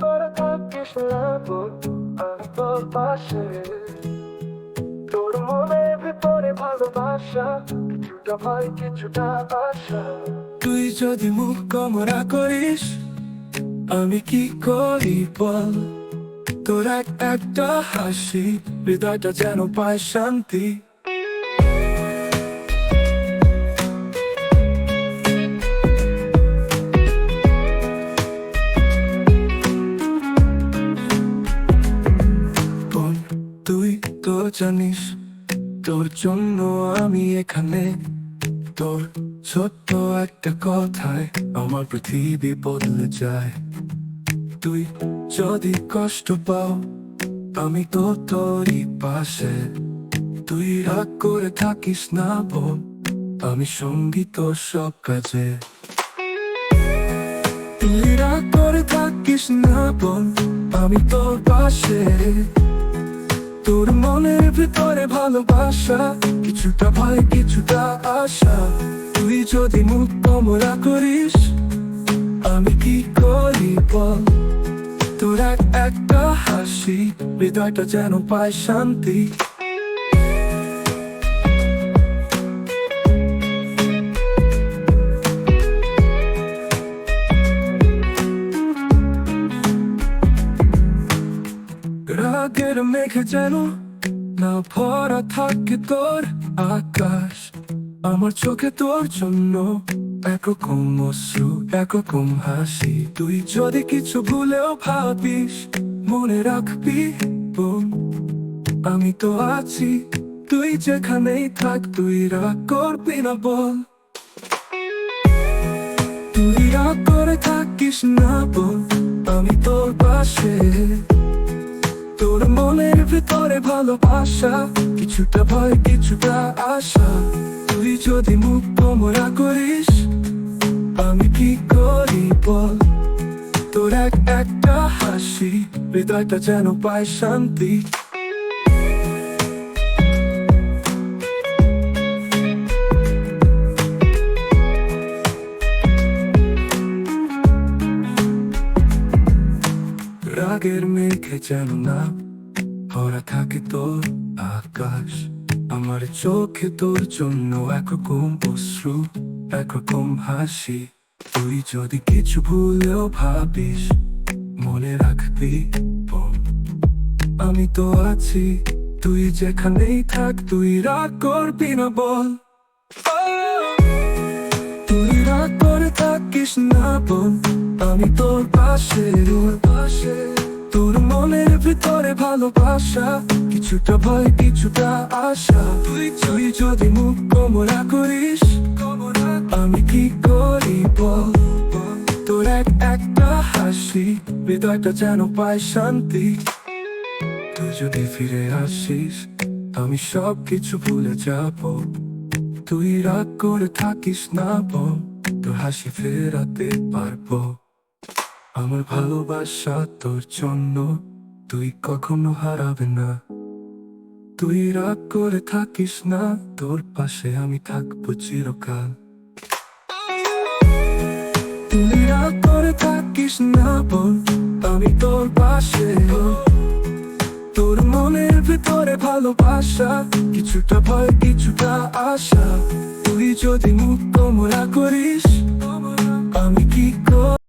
করে থাকিস না বোন, আমি তোর পাশে। তোর মনের ভিতরে ভালোবাসা, কিছুটা ভয় কিছুটা আশা। তুই যদি মুখ গোমরা করিস, আমি কি করি বল? তোর একটা হাসি, হৃদয়টা যেন পায় শান্তি। বোন, তুই তো জানিস তোর জন্য আমি এখানে। তোর ছোট্ট একটা কথায় আমার পৃথিবী বদলে যায়। তুই যদি কষ্ট পাও, আমি তো তোরই পাশে। তুই রাগ করে থাকিস না বোন, আমি সঙ্গী তোর সব কাজে। তুই রাগ করে থাকিস না বোন, আমি তোর পাশে। তোর মনের ভিতরে ভালোবাসা, কিছুটা ভয় কিছুটা আশা। তুই যদি মুখ গোমরা করিস, আমি কি করি বল? তোর একটা হাসি, হৃদয়টা যেন পায় শান্তি। রাগের মেঘে যেন না ভরা থাকে তোর আকাশ। আমার চোখে তোর জন্য একরকম অশ্রু, একরকম হাসি। তুই যদি কিছু ভুলেও ভাবিস, মনে রাখবি বোন, আমি তো আছি। তুই যেখানেই থাক, তুই রাগ করবি না বল। তুই রাগ করে থাকিস না বোন, আমি তোর পাশে। তোর মনের ভিতরে ভালোবাসা, কিছুটা ভয় কিছুটা আশা। তুই যদি মুখ গোমরা করিস, আমি কি করি বল? তোর একটা হাসি, হৃদয়টা যেন পায় শান্তি। রাগের মেঘে যেন না ভরা থাকে তোর আকাশ। আমার চোখে তোর জন্য একরকম অশ্রু, একরকম হাসি। তুই যদি কিছু ভুলেও ভাবিস, মনে রাখবি বোন, আমি তো আছি। তুই যেখানেই থাক, তুই রাগ করবি না বল। তুই রাগ করে থাকিস না বোন, আমি তোর পাশে। তোর মনের ভিতরে ভালোবাসা, কিছুটা ভয় কিছুটা আশা। তুই যদি মুখ গোমরা করিস, আমি কি করি বল? তোর একটা হাসি, হৃদয়টা যেন পায় শান্তি। তুই যদি ফিরে আসিস, আমি সব কিছু ভুলে যাব। তুই রাগ করে থাকিস না বোন, তোর হাসি ফেরাতে পারবো। আমার ভালোবাসা তোর জন্য, তুই কখনো হারাবে না। তুই রাগ করে থাকিস না, তোর পাশে আমি থাকবো চিরকাল। তুই রাগ করে থাকিস না বোন, আমি তোর পাশে। তোর মনের ভিতরে ভালোবাসা, কিছুটা ভয় কিছুটা আশা। তুই যদি মুখ গোমরা করিস, আমি কি করি?